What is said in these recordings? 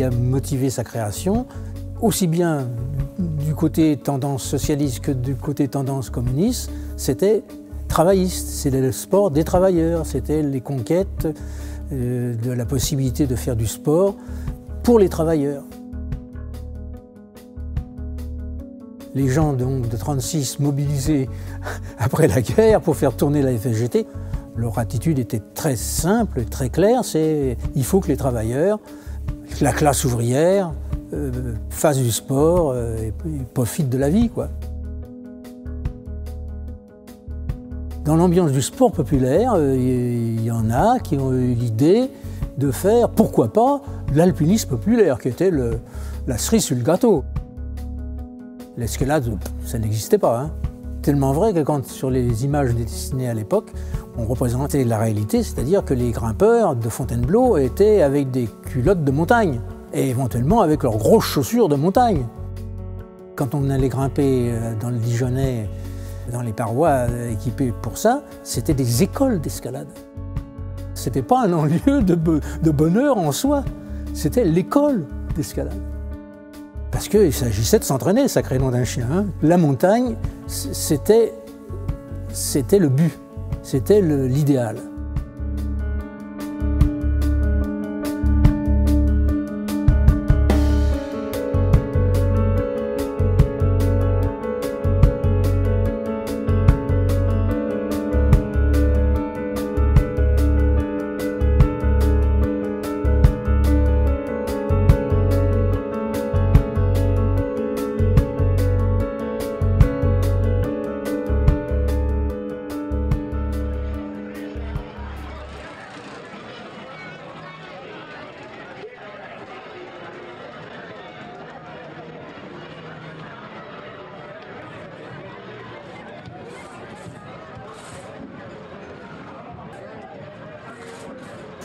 a motivé sa création, aussi bien du côté tendance socialiste que du côté tendance communiste, c'était travailliste, c'était le sport des travailleurs, c'était les conquêtes de la possibilité de faire du sport pour les travailleurs. Les gens donc, de 1936 mobilisés après la guerre pour faire tourner la FSGT, leur attitude était très simple, très claire, c'est il faut que les travailleurs, la classe ouvrière, fassent du sport et profitent de la vie, quoi. Dans l'ambiance du sport populaire, il y en a qui ont eu l'idée de faire, pourquoi pas, l'alpinisme populaire, qui était la cerise sur le gâteau. L'escalade, ça n'existait pas, hein. Tellement vrai que quand, sur les images dessinées à l'époque, on représentait la réalité, c'est-à-dire que les grimpeurs de Fontainebleau étaient avec des culottes de montagne, et éventuellement avec leurs grosses chaussures de montagne. Quand on allait grimper dans le Dijonais, dans les parois équipées pour ça, c'était des écoles d'escalade. C'était pas un enlieu de bonheur en soi, c'était l'école d'escalade. Parce qu'il s'agissait de s'entraîner, sacré nom d'un chien, hein. La montagne, c'était le but, c'était l'idéal.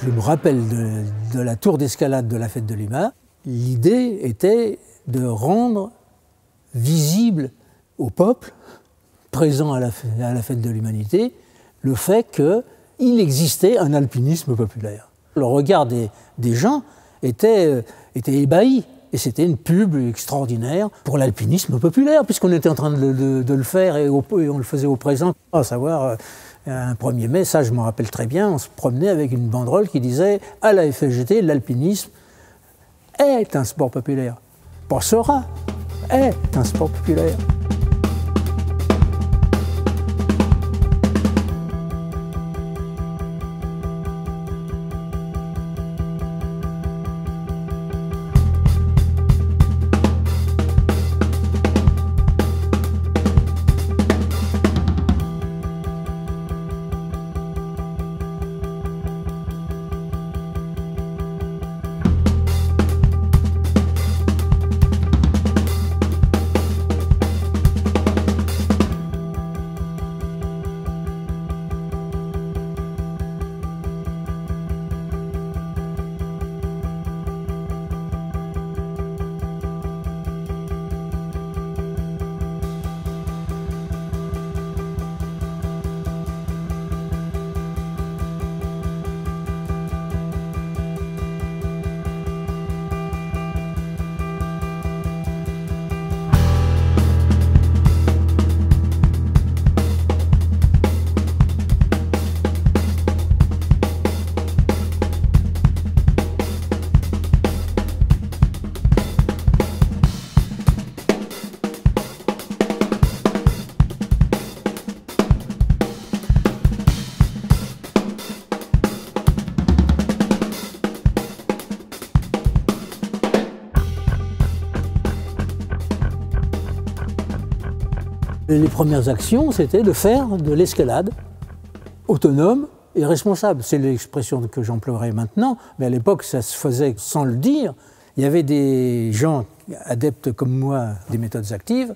Je me rappelle de la tour d'escalade de la fête de l'Humain. L'idée était de rendre visible au peuple, présent à la fête de l'Humanité, le fait qu'il existait un alpinisme populaire. Le regard des gens était ébahi. Et c'était une pub extraordinaire pour l'alpinisme populaire, puisqu'on était en train de le faire et on le faisait au présent, à savoir un 1er mai, ça je m'en rappelle très bien, on se promenait avec une banderole qui disait « À la FSGT, l'alpinisme est un sport populaire. Pas sera, est un sport populaire. » Les premières actions, c'était de faire de l'escalade autonome et responsable. C'est l'expression que j'emploierai maintenant, mais à l'époque, ça se faisait sans le dire. Il y avait des gens adeptes comme moi des méthodes actives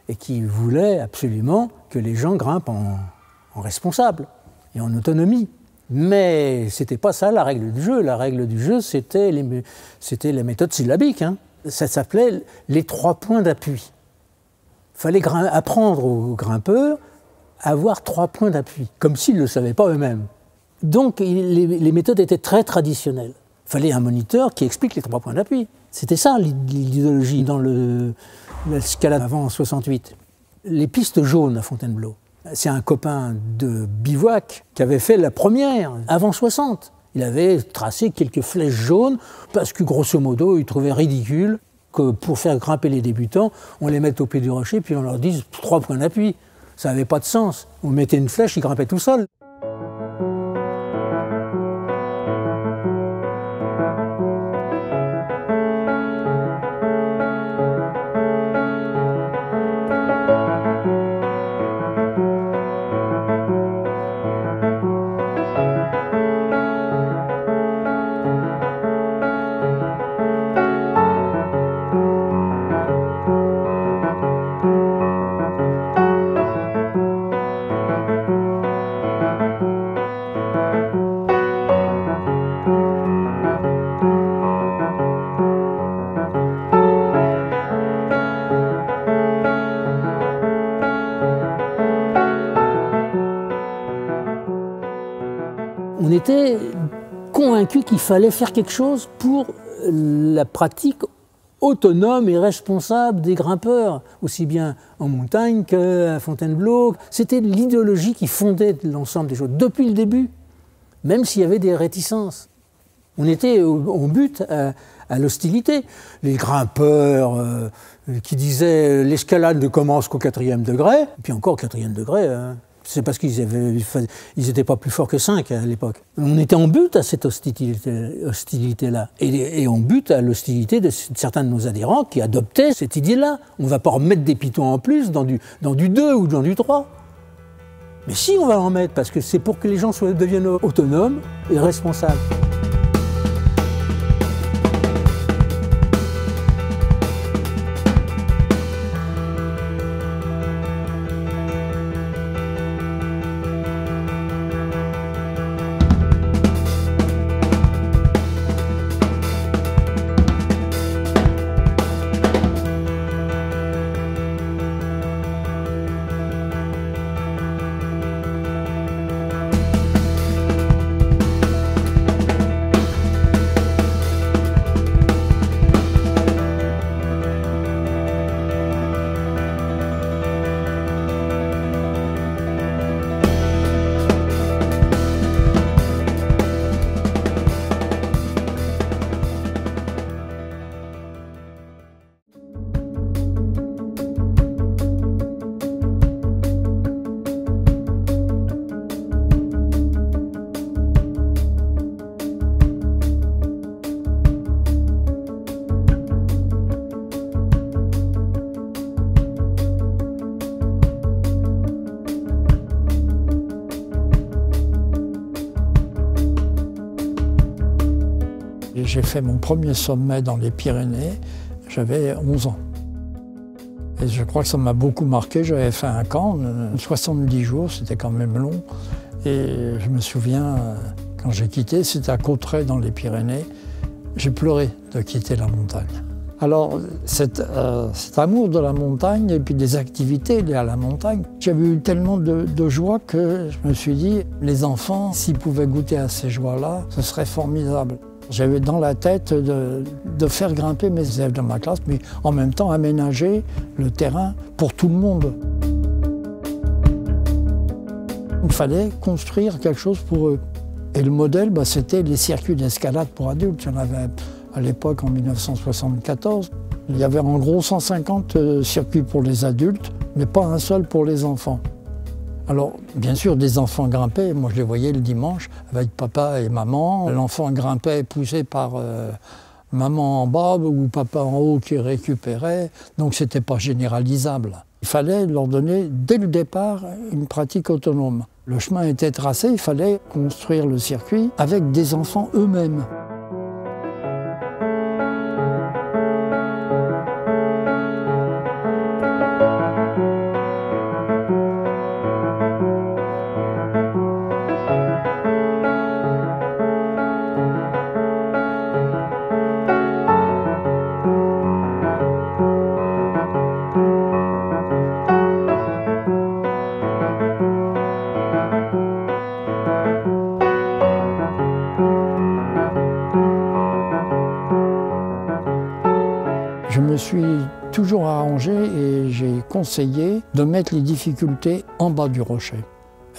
et qui voulaient absolument que les gens grimpent en responsable et en autonomie. Mais ce n'était pas ça la règle du jeu. La règle du jeu, c'était la méthode syllabique, hein. Ça s'appelait les 3 points d'appui. Il fallait apprendre aux grimpeurs à avoir 3 points d'appui, comme s'ils ne le savaient pas eux-mêmes. Donc les méthodes étaient très traditionnelles. Il fallait un moniteur qui explique les 3 points d'appui. C'était ça l'idéologie dans l'escalade avant 68. Les pistes jaunes à Fontainebleau, c'est un copain de bivouac qui avait fait la première avant 60. Il avait tracé quelques flèches jaunes parce que grosso modo, il trouvait ridicule que pour faire grimper les débutants, on les mette au pied du rocher puis on leur dise 3 points d'appui. Ça n'avait pas de sens. On mettait une flèche, il grimpait tout seul. On était convaincus qu'il fallait faire quelque chose pour la pratique autonome et responsable des grimpeurs, aussi bien en montagne qu'à Fontainebleau. C'était l'idéologie qui fondait l'ensemble des choses, depuis le début, même s'il y avait des réticences. On était en but à l'hostilité. Les grimpeurs qui disaient l'escalade ne commence qu'au 4e degré, et puis encore au 4e degré, c'est parce qu'ils n'étaient pas plus forts que 5 à l'époque. On était en but à cette hostilité-là. Et en but à l'hostilité de certains de nos adhérents qui adoptaient cette idée-là. On ne va pas remettre des pitons en plus dans du 2 ou dans du 3. Mais si, on va en mettre, parce que c'est pour que les gens deviennent autonomes et responsables. J'ai fait mon premier sommet dans les Pyrénées, j'avais 11 ans. Et je crois que ça m'a beaucoup marqué, j'avais fait un camp, 70 jours, c'était quand même long. Et je me souviens, quand j'ai quitté, c'était à Cauterets dans les Pyrénées, j'ai pleuré de quitter la montagne. Alors, cet amour de la montagne et puis des activités liées à la montagne, j'avais eu tellement de joie que je me suis dit, les enfants, s'ils pouvaient goûter à ces joies-là, ce serait formidable. J'avais dans la tête de faire grimper mes élèves de ma classe, mais en même temps aménager le terrain pour tout le monde. Il fallait construire quelque chose pour eux. Et le modèle, c'était les circuits d'escalade pour adultes. Il y en avait à l'époque, en 1974. Il y avait en gros 150 circuits pour les adultes, mais pas un seul pour les enfants. Alors, bien sûr, des enfants grimpaient. Moi, je les voyais le dimanche avec papa et maman. L'enfant grimpait poussé par maman en bas ou papa en haut qui récupérait. Donc, ce n'était pas généralisable. Il fallait leur donner, dès le départ, une pratique autonome. Le chemin était tracé, il fallait construire le circuit avec des enfants eux-mêmes. j'ai conseillé de mettre les difficultés en bas du rocher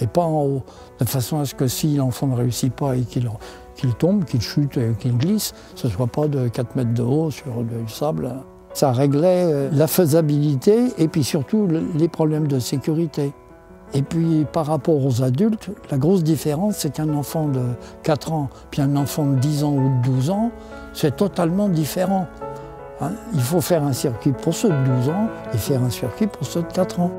et pas en haut, de façon à ce que si l'enfant ne réussit pas et qu'il tombe, qu'il chute, qu'il glisse, ce ne soit pas de 4 mètres de haut sur du sable. Ça réglait la faisabilité et puis surtout les problèmes de sécurité. Et puis par rapport aux adultes, la grosse différence, c'est qu'un enfant de 4 ans puis un enfant de 10 ans ou de 12 ans, c'est totalement différent. Hein, il faut faire un circuit pour ceux de 12 ans et faire un circuit pour ceux de 4 ans.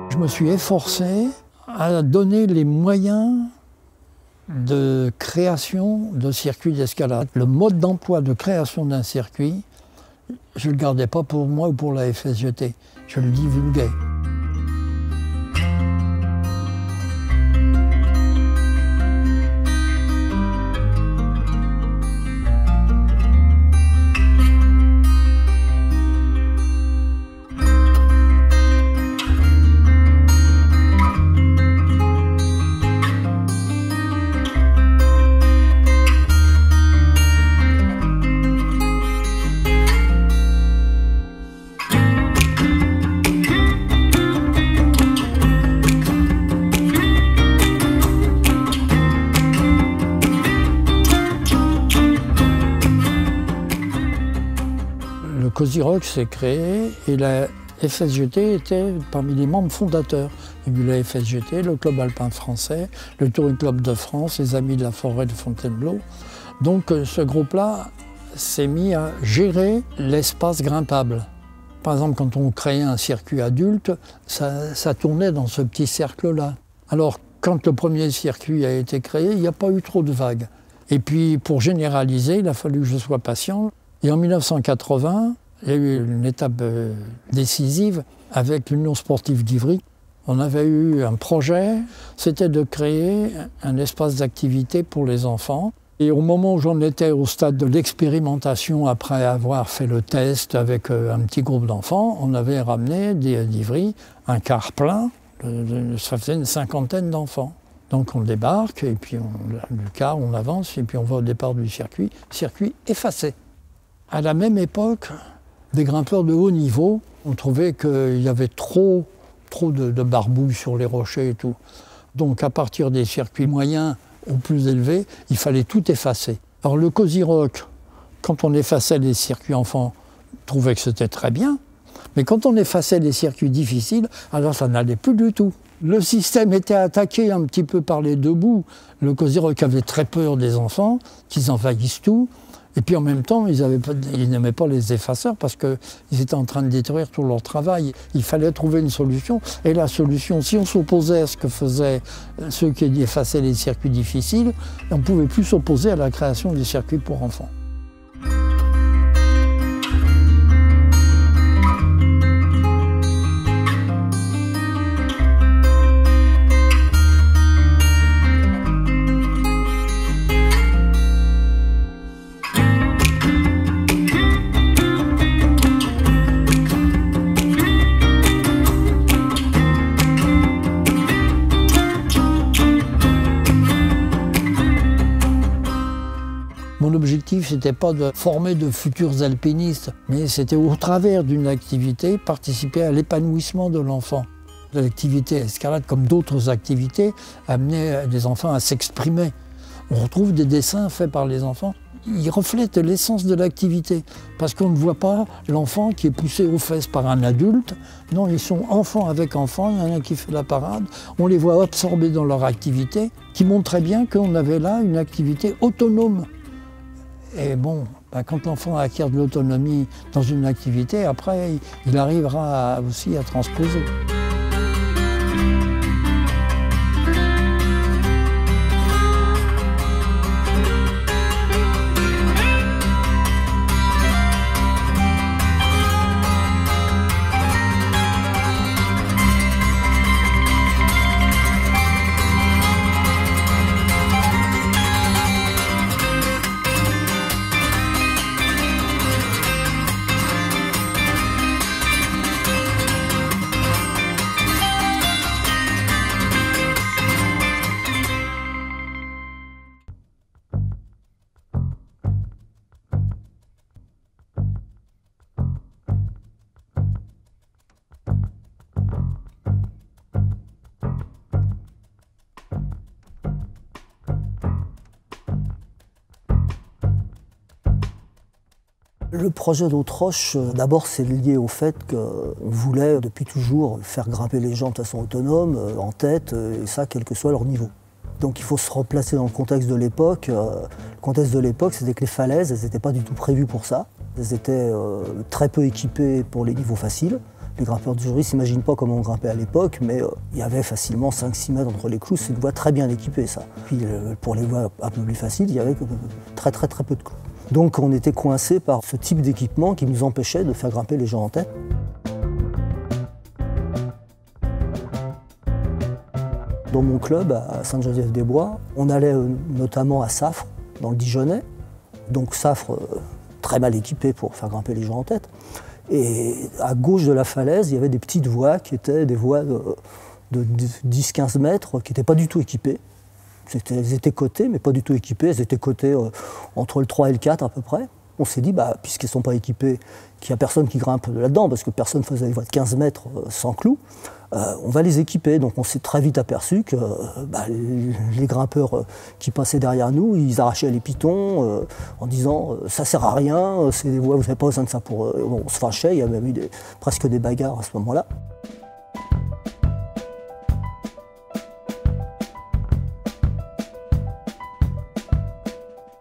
Je me suis efforcé à donner les moyens de création de circuits d'escalade. Le mode d'emploi de création d'un circuit, je ne le gardais pas pour moi ou pour la FSJT, je le divulguais. Le Cozy Rock s'est créé et la FSJT était parmi les membres fondateurs. Il y a eu la FSJT, le Club Alpin Français, le Touring Club de France, les Amis de la Forêt de Fontainebleau. Donc ce groupe-là s'est mis à gérer l'espace grimpable. Par exemple, quand on créait un circuit adulte, ça tournait dans ce petit cercle-là. Alors, quand le premier circuit a été créé, il n'y a pas eu trop de vagues. Et puis, pour généraliser, il a fallu que je sois patient. Et en 1980, il y a eu une étape décisive avec l'Union sportive d'Ivry. On avait eu un projet, c'était de créer un espace d'activité pour les enfants. Et au moment où j'en étais au stade de l'expérimentation, après avoir fait le test avec un petit groupe d'enfants, on avait ramené d'Ivry un car plein, ça faisait une 50aine d'enfants. Donc on débarque, et puis le car, on avance, et puis on va au départ du circuit effacé. À la même époque, des grimpeurs de haut niveau ont trouvé qu'il y avait trop de barbouilles sur les rochers et tout. Donc à partir des circuits moyens aux plus élevés, il fallait tout effacer. Alors le Cozy Rock, quand on effaçait les circuits enfants, trouvait que c'était très bien. Mais quand on effaçait les circuits difficiles, alors ça n'allait plus du tout. Le système était attaqué un petit peu par les deux bouts. Le Cozy Rock avait très peur des enfants, qu'ils envahissent tout. Et puis en même temps, ils n'aimaient pas les effaceurs parce qu'ils étaient en train de détruire tout leur travail. Il fallait trouver une solution. Et la solution, si on s'opposait à ce que faisaient ceux qui effaçaient les circuits difficiles, on ne pouvait plus s'opposer à la création des circuits pour enfants. Mon objectif, ce n'était pas de former de futurs alpinistes, mais c'était au travers d'une activité, participer à l'épanouissement de l'enfant. L'activité escalade, comme d'autres activités, amenait les enfants à s'exprimer. On retrouve des dessins faits par les enfants. Ils reflètent l'essence de l'activité, parce qu'on ne voit pas l'enfant qui est poussé aux fesses par un adulte. Non, ils sont enfants avec enfants, il y en a un qui fait la parade. On les voit absorbés dans leur activité, qui montre très bien qu'on avait là une activité autonome. Et bon, quand l'enfant acquiert de l'autonomie dans une activité, après, il arrivera aussi à transposer. Le projet d'Autroche, d'abord, c'est lié au fait qu'on voulait depuis toujours faire grimper les gens de façon autonome, en tête, et ça, quel que soit leur niveau. Donc il faut se replacer dans le contexte de l'époque. Le contexte de l'époque, c'était que les falaises, elles n'étaient pas du tout prévues pour ça. Elles étaient très peu équipées pour les niveaux faciles. Les grimpeurs d'aujourd'hui ne s'imaginent pas comment on grimpait à l'époque, mais il y avait facilement 5-6 mètres entre les clous. C'est une voie très bien équipée, ça. Puis pour les voies un peu plus faciles, il y avait très peu de clous. Donc on était coincés par ce type d'équipement qui nous empêchait de faire grimper les gens en tête. Dans mon club à Sainte-Geneviève-des-Bois, on allait notamment à Safre, dans le Dijonais. Donc Safre, très mal équipé pour faire grimper les gens en tête. Et à gauche de la falaise, il y avait des petites voies qui étaient des voies de 10-15 mètres qui n'étaient pas du tout équipées. Elles étaient cotées, mais pas du tout équipées. Elles étaient cotées entre le 3 et le 4 à peu près. On s'est dit, puisqu'elles ne sont pas équipées, qu'il n'y a personne qui grimpe là-dedans, parce que personne ne faisait des voies de 15 mètres sans clous, on va les équiper. Donc on s'est très vite aperçu que les grimpeurs qui passaient derrière nous, ils arrachaient les pitons en disant ça sert à rien, c'est des voies, vous n'avez pas besoin de ça pour... on se fâchait, il y a même eu presque des bagarres à ce moment-là.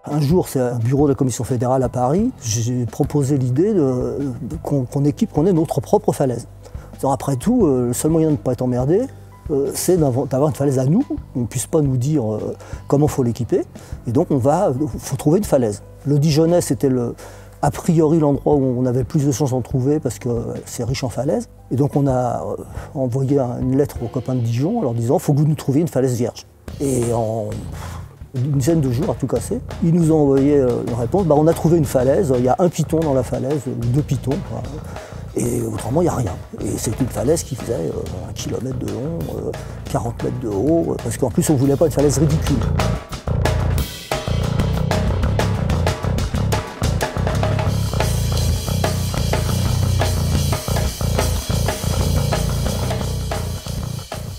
Un jour, c'est un bureau de la Commission fédérale à Paris, j'ai proposé l'idée qu'on ait notre propre falaise. Après tout, le seul moyen de ne pas être emmerdé, c'est d'avoir une falaise à nous, on ne puisse pas nous dire comment il faut l'équiper. Et donc, faut trouver une falaise. Le Dijonais, c'était a priori l'endroit où on avait plus de chances d'en trouver parce que c'est riche en falaises. Et donc, on a envoyé une lettre aux copains de Dijon en leur disant « il faut que vous nous trouviez une falaise vierge ». Et en une dizaine de jours à tout casser, ils nous ont envoyé une réponse, on a trouvé une falaise, il y a un piton dans la falaise, ou 2 pitons, et autrement il n'y a rien. Et c'est une falaise qui faisait 1 km de long, 40 mètres de haut, parce qu'en plus on ne voulait pas une falaise ridicule.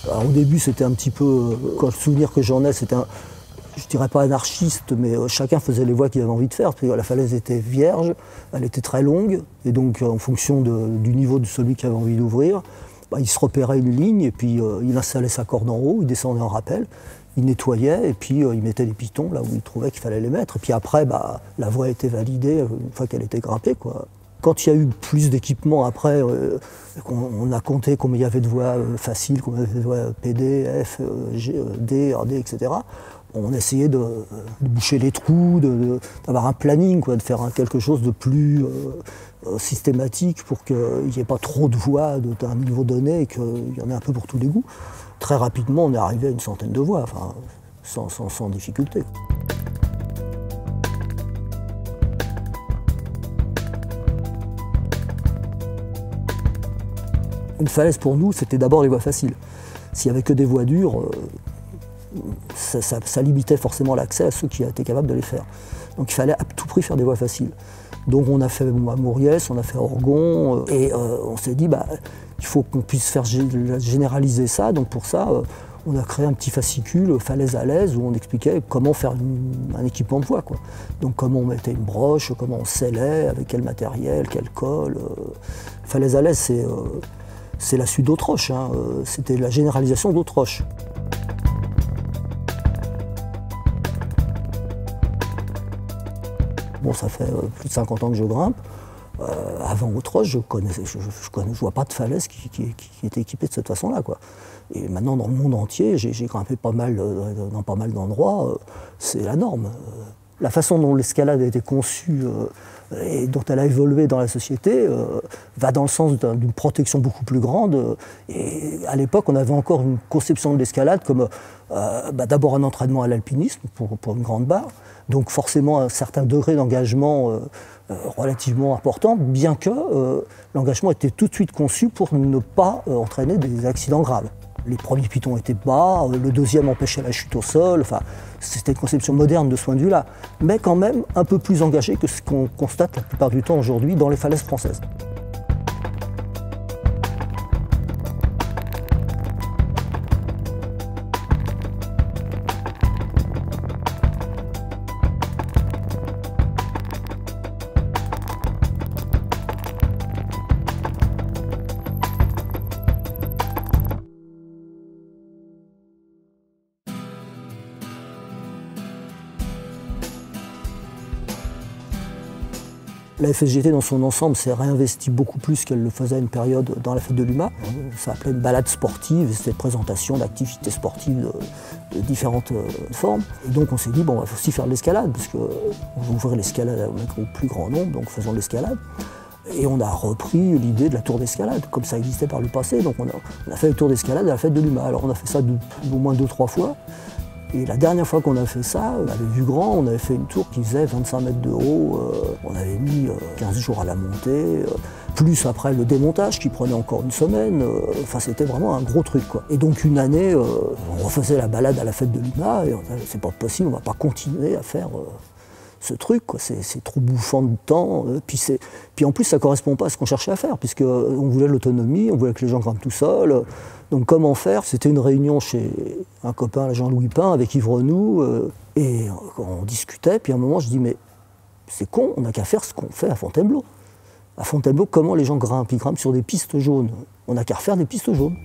Alors, au début c'était un petit peu, quand le souvenir que j'en ai, c'était je dirais pas anarchiste, mais chacun faisait les voies qu'il avait envie de faire. Parce que la falaise était vierge, elle était très longue, et donc en fonction du niveau de celui qui avait envie d'ouvrir, il se repérait une ligne, et puis il installait sa corde en haut, il descendait en rappel, il nettoyait, et puis il mettait des pitons là où il trouvait qu'il fallait les mettre. Et puis après, la voie était validée une fois qu'elle était grimpée, quoi. Quand il y a eu plus d'équipements après, on a compté combien il y avait de voies faciles, combien il y avait de voies PD, F, G, D, RD, etc. On essayait de boucher les trous, d'avoir un planning, de faire quelque chose de plus systématique pour qu'il n'y ait pas trop de voies d'un niveau donné et qu'il y en ait un peu pour tous les goûts. Très rapidement, on est arrivé à une centaine de voies, sans difficulté. Une falaise pour nous, c'était d'abord les voies faciles. S'il n'y avait que des voies dures, ça limitait forcément l'accès à ceux qui étaient capables de les faire. Donc il fallait à tout prix faire des voies faciles. Donc on a fait à Mauriès, on a fait Orgon, et on s'est dit il faut qu'on puisse faire généraliser ça. Donc pour ça, on a créé un petit fascicule, Falaise à l'aise, où on expliquait comment faire un équipement de voie, quoi. Donc comment on mettait une broche, comment on scellait, avec quel matériel, quel col. Falaise à l'aise, c'est la suite d'Autroche, c'était la généralisation d'Autroche. Bon, ça fait plus de 50 ans que je grimpe. Avant Autroche, je ne vois pas de falaise qui était équipée de cette façon-là, quoi. Et maintenant, dans le monde entier, j'ai grimpé dans pas mal d'endroits, c'est la norme. La façon dont l'escalade a été conçue et dont elle a évolué dans la société va dans le sens d'une protection beaucoup plus grande. Et à l'époque, on avait encore une conception de l'escalade comme d'abord un entraînement à l'alpinisme pour une grande barre, donc forcément un certain degré d'engagement relativement important, bien que l'engagement était tout de suite conçu pour ne pas entraîner des accidents graves. Les premiers pitons étaient bas, le deuxième empêchait la chute au sol, enfin, c'était une conception moderne de ce point de vue-là, mais quand même un peu plus engagée que ce qu'on constate la plupart du temps aujourd'hui dans les falaises françaises. La FSGT dans son ensemble s'est réinvestie beaucoup plus qu'elle le faisait à une période dans la fête de l'UMA. Ça s'appelait une balade sportive, c'était une présentation d'activités sportives de différentes formes. Et donc on s'est dit, bon, on va aussi faire de l'escalade, parce qu'on va ouvrir l'escalade au plus grand nombre, donc faisons de l'escalade. Et on a repris l'idée de la tour d'escalade, comme ça existait par le passé. Donc on a fait le tour d'escalade à la fête de l'UMA. Alors on a fait ça au moins 2-3 fois. Et la dernière fois qu'on a fait ça, on avait vu grand, on avait fait une tour qui faisait 25 mètres de haut. On avait mis 15 jours à la montée, plus après le démontage qui prenait encore une semaine. Enfin, c'était vraiment un gros truc, quoi. Et donc une année, on refaisait la balade à la fête de l'UMA et c'est pas possible, on va pas continuer à faire ce truc, quoi. C'est trop bouffant de temps. Puis en plus, ça correspond pas à ce qu'on cherchait à faire, puisqu'on voulait l'autonomie, on voulait que les gens grimpent tout seuls. Donc comment faire? C'était une réunion chez un copain, Jean-Louis Pin, avec Yves Renoux, et on discutait, puis à un moment je dis, mais c'est con, on n'a qu'à faire ce qu'on fait à Fontainebleau. À Fontainebleau, comment les gens grimpent? Ils grimpent sur des pistes jaunes. On n'a qu'à refaire des pistes jaunes.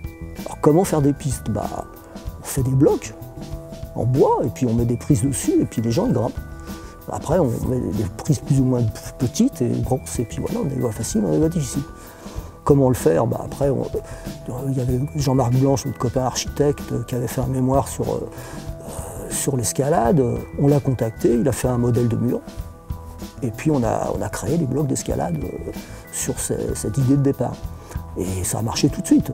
Alors comment faire des pistes? On fait des blocs en bois, et puis on met des prises dessus, et puis les gens ils grimpent. Après, on met des prises plus ou moins petites et grosses, et puis voilà, on a des voies faciles, on a des voies difficiles. Comment le faire? Après, il y avait Jean-Marc Blanche, notre copain architecte, qui avait fait un mémoire sur l'escalade. On l'a contacté, il a fait un modèle de mur. Et puis on a créé les blocs d'escalade sur cette idée de départ. Et ça a marché tout de suite.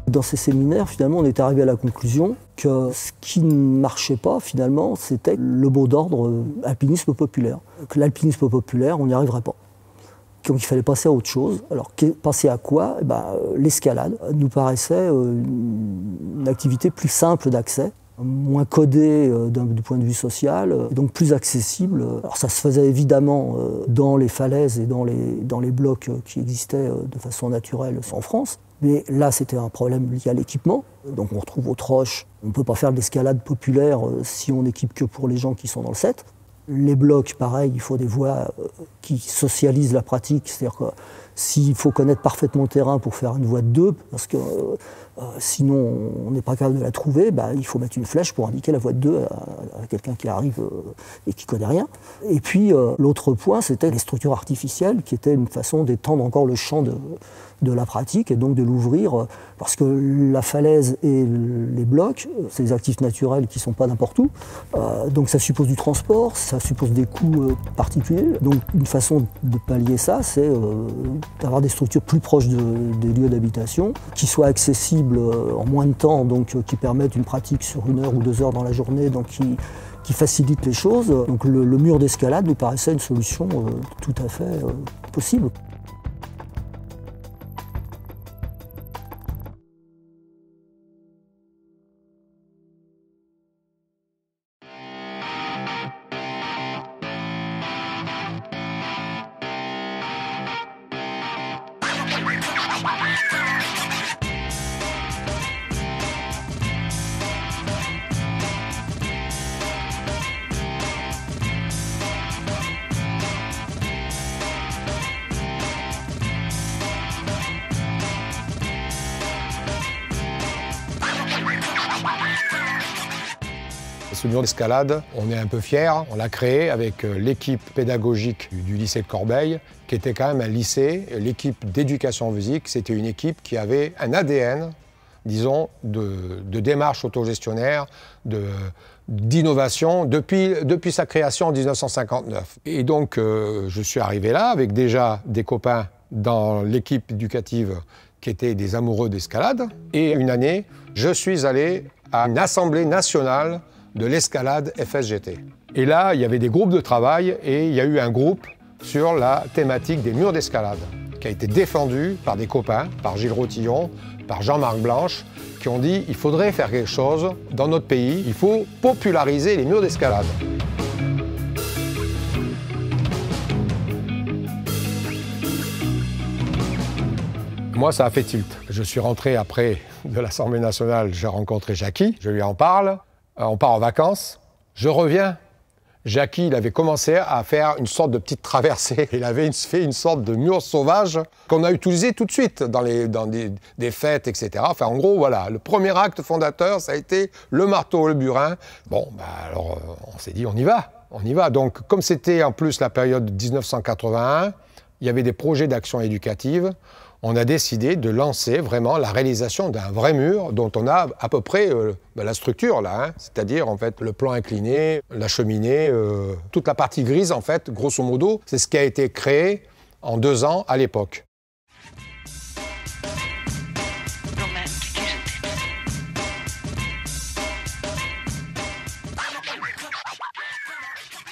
Dans ces séminaires, finalement, on est arrivé à la conclusion que ce qui ne marchait pas, finalement, c'était le mot d'ordre alpinisme populaire. Que l'alpinisme populaire, on n'y arriverait pas. Donc il fallait passer à autre chose. Alors passer à quoi? L'escalade nous paraissait une activité plus simple d'accès, moins codée du point de vue social, et donc plus accessible. Alors ça se faisait évidemment dans les falaises et dans les blocs qui existaient de façon naturelle en France. Mais là, c'était un problème lié à l'équipement. Donc on retrouve autre roche. On ne peut pas faire de l'escalade populaire si on n'équipe que pour les gens qui sont dans le set. Les blocs, pareil, il faut des voies qui socialisent la pratique. C'est-à-dire que s'il faut connaître parfaitement le terrain pour faire une voie de 2, parce que sinon on n'est pas capable de la trouver, il faut mettre une flèche pour indiquer la voie de 2 à quelqu'un qui arrive et qui ne connaît rien. Et puis l'autre point, c'était les structures artificielles, qui étaient une façon d'étendre encore le champ de la pratique et donc de l'ouvrir, parce que la falaise et les blocs, c'est des actifs naturels qui ne sont pas n'importe où, donc ça suppose du transport, ça suppose des coûts particuliers. Donc une façon de pallier ça, c'est d'avoir des structures plus proches des lieux d'habitation, qui soient accessibles en moins de temps, donc qui permettent une pratique sur 1 heure ou 2 heures dans la journée, donc qui facilitent les choses. Donc le mur d'escalade nous paraissait une solution tout à fait possible. Ce mur d'escalade, on est un peu fiers, on l'a créé avec l'équipe pédagogique du lycée de Corbeil, qui était quand même un lycée. L'équipe d'éducation physique, c'était une équipe qui avait un ADN, disons, de démarche autogestionnaire, d'innovation, depuis sa création en 1959. Et donc, je suis arrivé là avec déjà des copains dans l'équipe éducative qui étaient des amoureux d'escalade. Et une année, je suis allé à une assemblée nationale de l'escalade FSGT. Et là, il y avait des groupes de travail et il y a eu un groupe sur la thématique des murs d'escalade qui a été défendu par des copains, par Gilles Rotillon, par Jean-Marc Blanche, qui ont dit il faudrait faire quelque chose dans notre pays, il faut populariser les murs d'escalade. Moi, ça a fait tilt. Je suis rentré après de l'Assemblée nationale, j'ai rencontré Jackie, je lui en parle, on part en vacances, je reviens. Jackie, il avait commencé à faire une sorte de petite traversée. Il avait fait une sorte de mur sauvage qu'on a utilisé tout de suite dans des fêtes, etc. Enfin, en gros, voilà, le premier acte fondateur, ça a été le marteau, le burin. Bon, bah, alors, on s'est dit, on y va. On y va. Donc, comme c'était en plus la période 1981, il y avait des projets d'action éducative. On a décidé de lancer vraiment la réalisation d'un vrai mur dont on a à peu près la structure là, hein. C'est-à-dire en fait le plan incliné, la cheminée, toute la partie grise en fait, grosso modo, c'est ce qui a été créé en 2 ans à l'époque.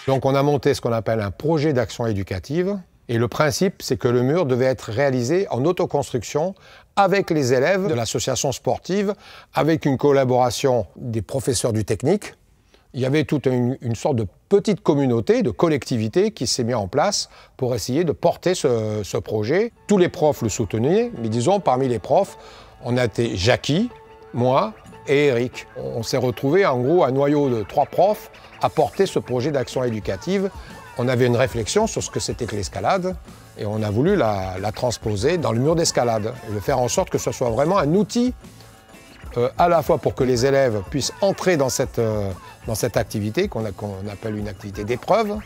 Donc on a monté ce qu'on appelle un projet d'action éducative. Et le principe, c'est que le mur devait être réalisé en autoconstruction avec les élèves de l'association sportive, avec une collaboration des professeurs du technique. Il y avait toute une sorte de petite communauté, de collectivité qui s'est mise en place pour essayer de porter ce projet. Tous les profs le soutenaient, mais disons, parmi les profs, on a été Jackie, moi et Eric. On s'est retrouvés en gros un noyau de 3 profs à porter ce projet d'action éducative. On avait une réflexion sur ce que c'était que l'escalade et on a voulu la transposer dans le mur d'escalade et de faire en sorte que ce soit vraiment un outil à la fois pour que les élèves puissent entrer dans cette activité qu'on appelle une activité d'épreuve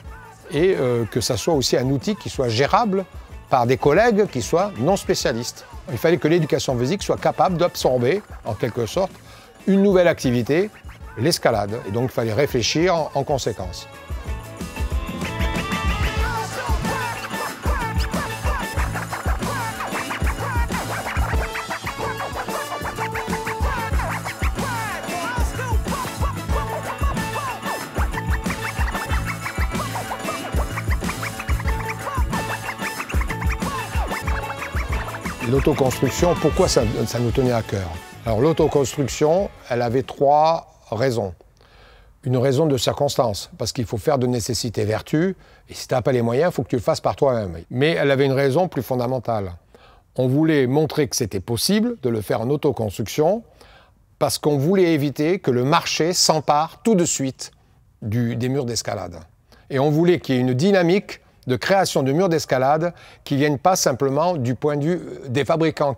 et que ça soit aussi un outil qui soit gérable par des collègues qui soient non spécialistes. Il fallait que l'éducation physique soit capable d'absorber en quelque sorte une nouvelle activité, l'escalade. Et donc il fallait réfléchir en conséquence. L'autoconstruction, pourquoi ça nous tenait à cœur? Alors l'autoconstruction, elle avait 3 raisons. Une raison de circonstance, parce qu'il faut faire de nécessité vertu, et si tu n'as pas les moyens, il faut que tu le fasses par toi-même. Mais elle avait une raison plus fondamentale. On voulait montrer que c'était possible de le faire en autoconstruction, parce qu'on voulait éviter que le marché s'empare tout de suite des murs d'escalade. Et on voulait qu'il y ait une dynamique de création de murs d'escalade qui ne viennent pas simplement du point de vue des fabricants.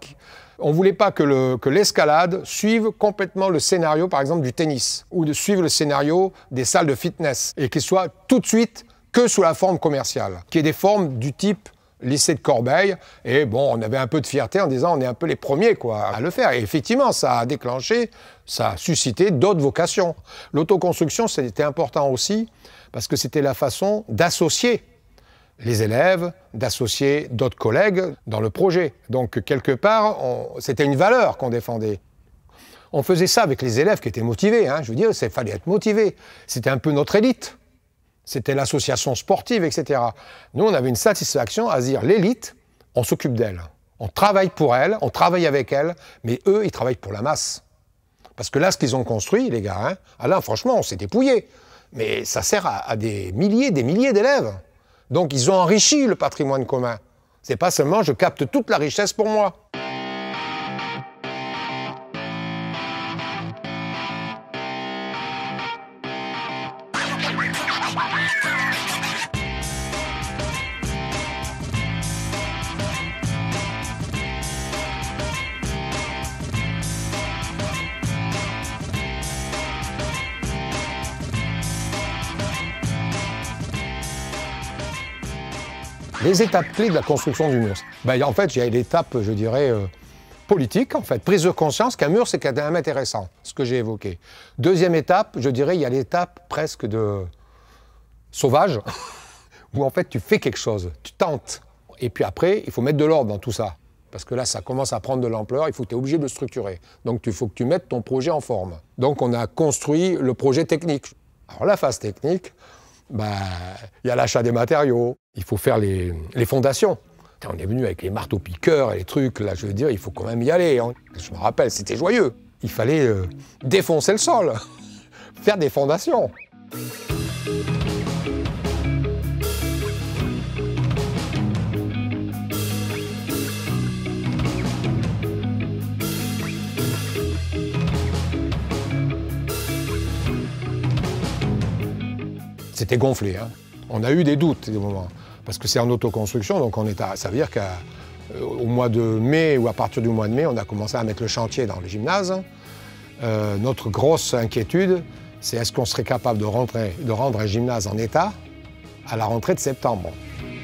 On ne voulait pas que l'escalade suive complètement le scénario, par exemple, du tennis, ou de suivre le scénario des salles de fitness, et qu'il soit tout de suite que sous la forme commerciale, qu'il y ait des formes du type lycée de Corbeil, et bon, on avait un peu de fierté en disant on est un peu les premiers quoi, à le faire. Et effectivement, ça a déclenché, ça a suscité d'autres vocations. L'autoconstruction, c'était important aussi, parce que c'était la façon d'associer les élèves, d'associer d'autres collègues dans le projet. Donc, quelque part, c'était une valeur qu'on défendait. On faisait ça avec les élèves qui étaient motivés, hein. Je veux dire, il fallait être motivé. C'était un peu notre élite. C'était l'association sportive, etc. Nous, on avait une satisfaction à se dire, l'élite, on s'occupe d'elle. On travaille pour elle, on travaille avec elle, mais eux, ils travaillent pour la masse. Parce que là, ce qu'ils ont construit, les gars, hein, là, franchement, on s'est dépouillé. Mais ça sert à des milliers d'élèves. Donc, ils ont enrichi le patrimoine commun. C'est pas seulement je capte toute la richesse pour moi. Les étapes clés de la construction du mur. En fait, il y a l'étape, je dirais, politique, en fait, prise de conscience qu'un mur, c'est quand même intéressant, ce que j'ai évoqué. Deuxième étape, je dirais, il y a l'étape presque de sauvage, où en fait, tu fais quelque chose, tu tentes. Et puis après, il faut mettre de l'ordre dans tout ça. Parce que là, ça commence à prendre de l'ampleur, il faut que tu es obligé de le structurer. Donc, il faut que tu mettes ton projet en forme. Donc, on a construit le projet technique. Alors, la phase technique, il y a l'achat des matériaux, il faut faire les fondations. On est venu avec les marteaux-piqueurs et les trucs, là, je veux dire, il faut quand même y aller. Hein. Je me rappelle, c'était joyeux. Il fallait défoncer le sol, faire des fondations. C'était gonflé, hein. On a eu des doutes des moments, parce que c'est en autoconstruction, donc ça veut dire qu'au mois de mai ou à partir du mois de mai, on a commencé à mettre le chantier dans le gymnase. Notre grosse inquiétude, c'est est-ce qu'on serait capable de rendre un gymnase en état à la rentrée de septembre.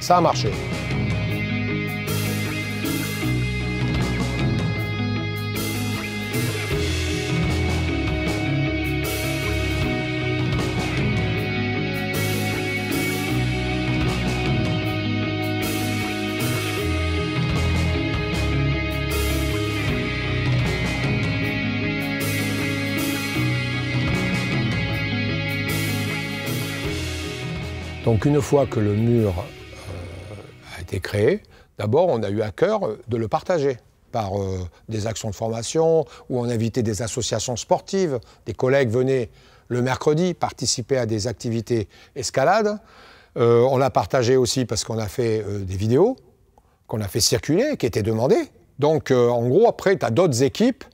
Ça a marché. Donc une fois que le mur a été créé, d'abord on a eu à cœur de le partager par des actions de formation où on invitait des associations sportives, des collègues venaient le mercredi participer à des activités escalade. On l'a partagé aussi parce qu'on a fait des vidéos qu'on a fait circuler, qui étaient demandées. Donc en gros après tu as d'autres équipes,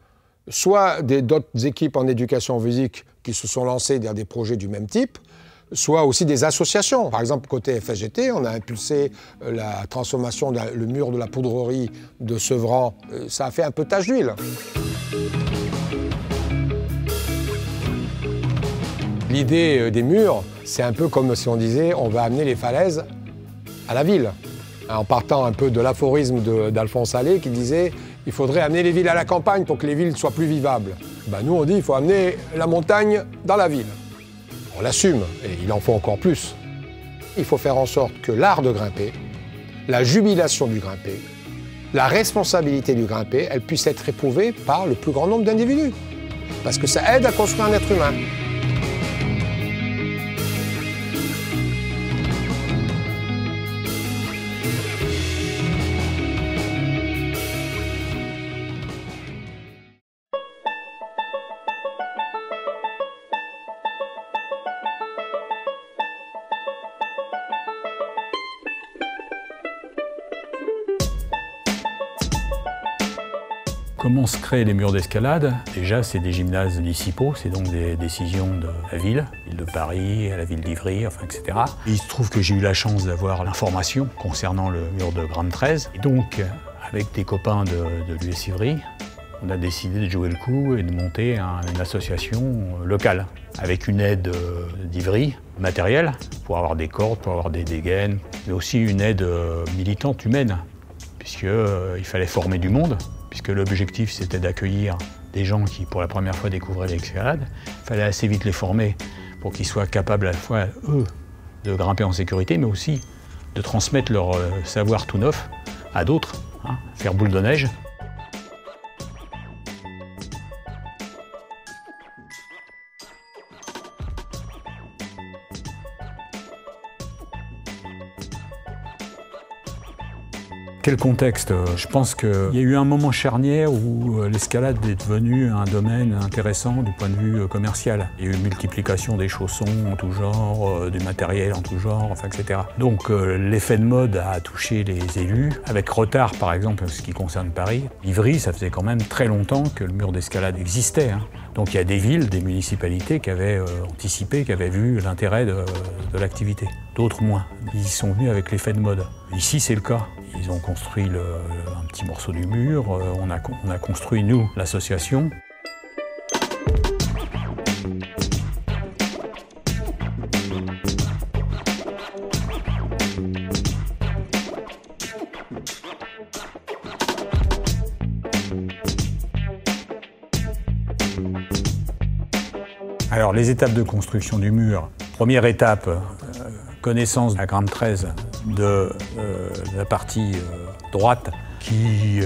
soit d'autres équipes en éducation physique qui se sont lancées dans des projets du même type, soit aussi des associations. Par exemple, côté FSGT, on a impulsé la transformation, le mur de la poudrerie de Sevran. Ça a fait un peu tache d'huile. L'idée des murs, c'est un peu comme si on disait on va amener les falaises à la ville. En partant un peu de l'aphorisme d'Alphonse Allais qui disait il faudrait amener les villes à la campagne pour que les villes soient plus vivables. Ben, nous, on dit il faut amener la montagne dans la ville. On l'assume, et il en faut encore plus. Il faut faire en sorte que l'art de grimper, la jubilation du grimper, la responsabilité du grimper, elle puisse être éprouvée par le plus grand nombre d'individus. Parce que ça aide à construire un être humain. Comment se créent les murs d'escalade? Déjà, c'est des gymnases municipaux, c'est donc des décisions de la ville de Paris, la ville d'Ivry, enfin, etc. Et il se trouve que j'ai eu la chance d'avoir l'information concernant le mur de Grande 13. Et donc, avec des copains de l'US Ivry, on a décidé de jouer le coup et de monter une association locale, avec une aide d'Ivry, matérielle, pour avoir des cordes, pour avoir des dégaines, mais aussi une aide militante humaine, puisqu'il fallait former du monde. Puisque l'objectif c'était d'accueillir des gens qui pour la première fois découvraient l'escalade. Il fallait assez vite les former pour qu'ils soient capables à la fois, eux, de grimper en sécurité, mais aussi de transmettre leur savoir tout neuf à d'autres, hein, faire boule de neige. Quel contexte? Je pense qu'il y a eu un moment charnière où l'escalade est devenue un domaine intéressant du point de vue commercial. Il y a eu une multiplication des chaussons en tout genre, du matériel en tout genre, enfin, etc. Donc l'effet de mode a touché les élus, avec retard par exemple en ce qui concerne Paris. Ivry, ça faisait quand même très longtemps que le mur d'escalade existait, hein. Donc il y a des villes, des municipalités qui avaient anticipé, qui avaient vu l'intérêt de l'activité. D'autres moins. Ils y sont venus avec l'effet de mode. Ici c'est le cas. Ils ont construit un petit morceau du mur, on a construit, nous, l'association. Alors, les étapes de construction du mur. Première étape, connaissance de la Grande 13 de la partie droite qui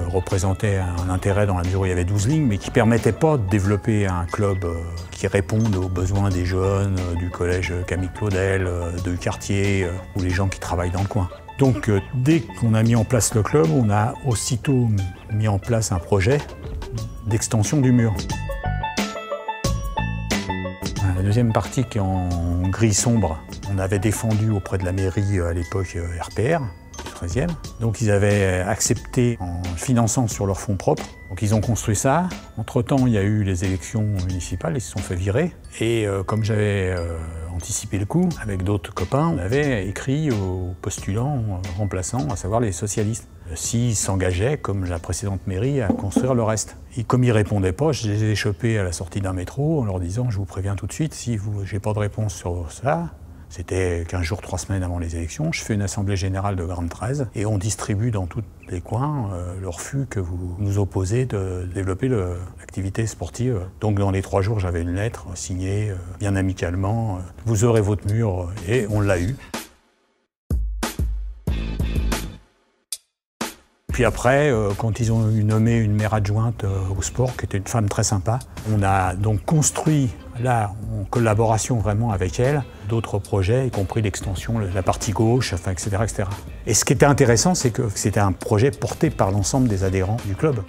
représentait un intérêt dans la mesure où il y avait 12 lignes, mais qui ne permettait pas de développer un club qui réponde aux besoins des jeunes, du collège Camille Claudel, du quartier, ou les gens qui travaillent dans le coin. Donc dès qu'on a mis en place le club, on a aussitôt mis en place un projet d'extension du mur. La deuxième partie qui est en gris sombre, on avait défendu auprès de la mairie à l'époque RPR, 13e. Donc ils avaient accepté en finançant sur leurs fonds propres. Donc ils ont construit ça. Entre-temps, il y a eu les élections municipales, ils se sont fait virer. Et comme j'avais anticipé le coup, avec d'autres copains, on avait écrit aux postulants remplaçants, à savoir les socialistes, s'ils s'engageaient, comme la précédente mairie, à construire le reste. Et comme ils ne répondaient pas, je les ai chopés à la sortie d'un métro en leur disant « Je vous préviens tout de suite, si j'ai pas de réponse sur ça », c'était 15 jours, 3 semaines avant les élections, je fais une assemblée générale de Grande 13 et on distribue dans tous les coins le refus que vous nous opposez de développer l'activité sportive. Donc dans les 3 jours, j'avais une lettre signée bien amicalement « Vous aurez votre mur » et on l'a eu. Puis après, quand ils ont nommé une maire adjointe au sport, qui était une femme très sympa, on a donc construit, là, en collaboration vraiment avec elle, d'autres projets, y compris l'extension, la partie gauche, enfin, etc., etc. Et ce qui était intéressant, c'est que c'était un projet porté par l'ensemble des adhérents du club.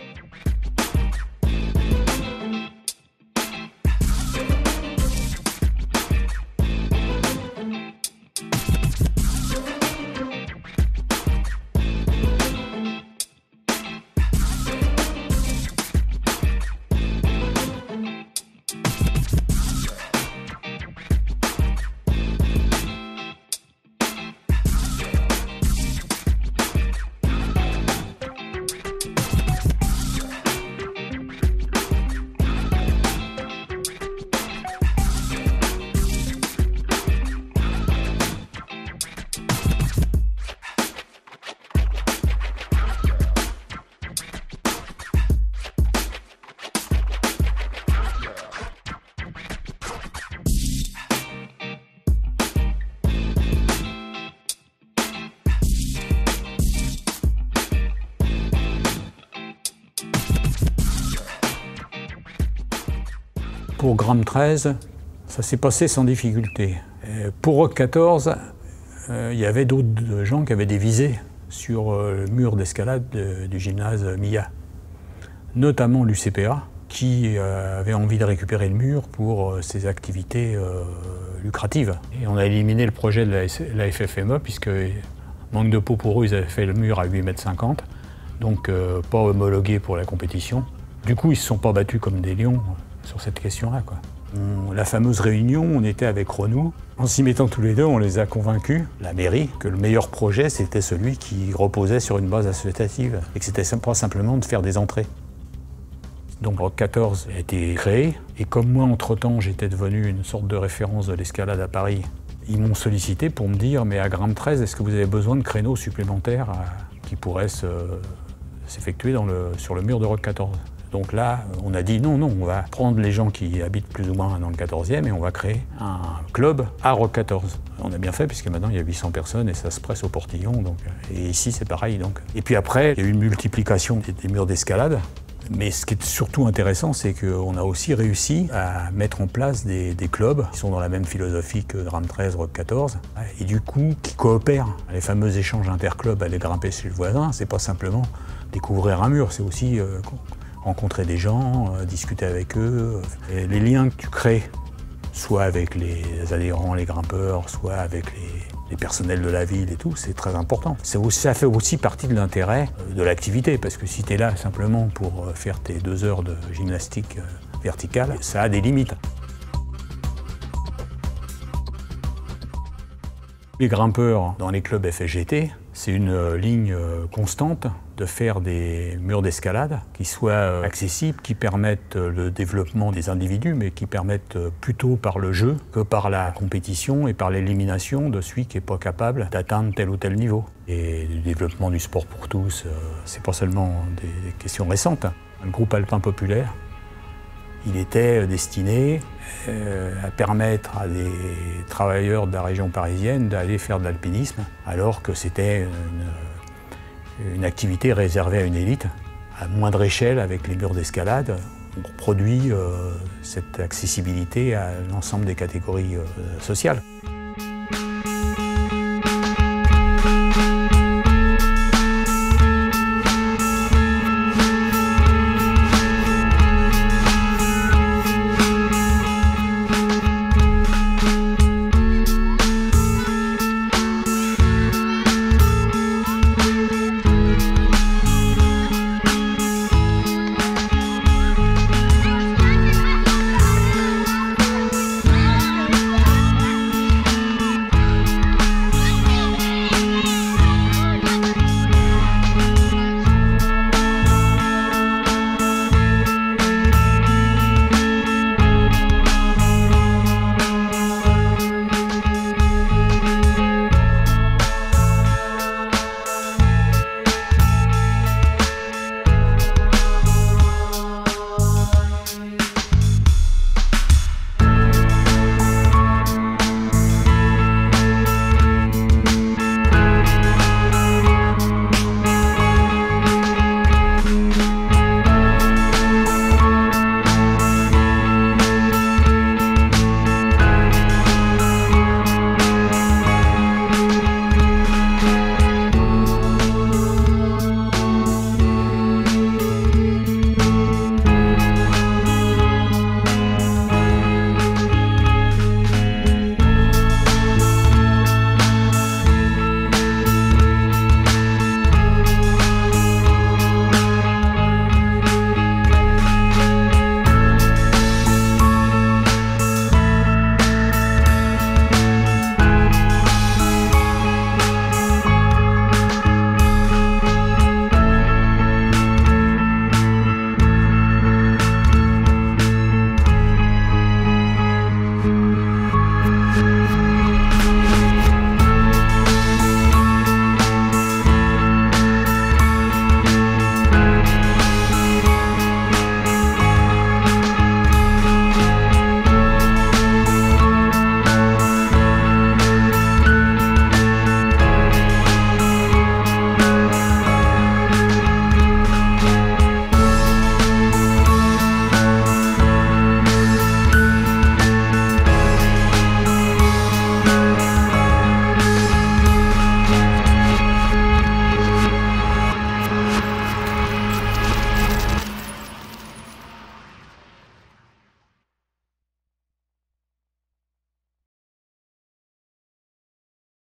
Pour Grande 13, ça s'est passé sans difficulté. Pour Rock 14, il y avait d'autres gens qui avaient des visées sur le mur d'escalade du gymnase MIA, notamment l'UCPA, qui avait envie de récupérer le mur pour ses activités lucratives. Et on a éliminé le projet de la FFME, puisque, manque de peau pour eux, ils avaient fait le mur à 8,50 m, donc pas homologué pour la compétition. Du coup, ils ne se sont pas battus comme des lions sur cette question-là, quoi. La fameuse réunion, on était avec Renou. En s'y mettant tous les deux, on les a convaincus, la mairie, que le meilleur projet, c'était celui qui reposait sur une base associative et que c'était pas simplement de faire des entrées. Donc Rock 14 a été créé et comme moi, entre-temps, j'étais devenu une sorte de référence de l'escalade à Paris, ils m'ont sollicité pour me dire « Mais à Grande 13, est-ce que vous avez besoin de créneaux supplémentaires qui pourraient s'effectuer sur le mur de Rock 14 ?» Donc là, on a dit non, on va prendre les gens qui habitent plus ou moins dans le 14e et on va créer un club à Rock 14. On a bien fait puisque maintenant il y a 800 personnes et ça se presse au portillon. Donc, et ici c'est pareil. Donc. Et puis après, il y a eu une multiplication des murs d'escalade. Mais ce qui est surtout intéressant, c'est qu'on a aussi réussi à mettre en place des clubs qui sont dans la même philosophie que Grande 13, Rock 14, et du coup qui coopèrent. Les fameux échanges interclubs, aller grimper chez le voisin, c'est pas simplement découvrir un mur, c'est aussi rencontrer des gens, discuter avec eux. Et les liens que tu crées, soit avec les adhérents, les grimpeurs, soit avec les personnels de la ville et tout, c'est très important. Ça fait aussi partie de l'intérêt de l'activité, parce que si tu es là simplement pour faire tes 2 heures de gymnastique verticale, ça a des limites. Les grimpeurs dans les clubs FSGT, c'est une ligne constante de faire des murs d'escalade qui soient accessibles, qui permettent le développement des individus, mais qui permettent plutôt par le jeu que par la compétition et par l'élimination de celui qui n'est pas capable d'atteindre tel ou tel niveau. Et le développement du sport pour tous, c'est pas seulement des questions récentes. Le groupe alpin populaire, il était destiné à permettre à des travailleurs de la région parisienne d'aller faire de l'alpinisme, alors que c'était une activité réservée à une élite, à moindre échelle avec les murs d'escalade. On produit cette accessibilité à l'ensemble des catégories sociales.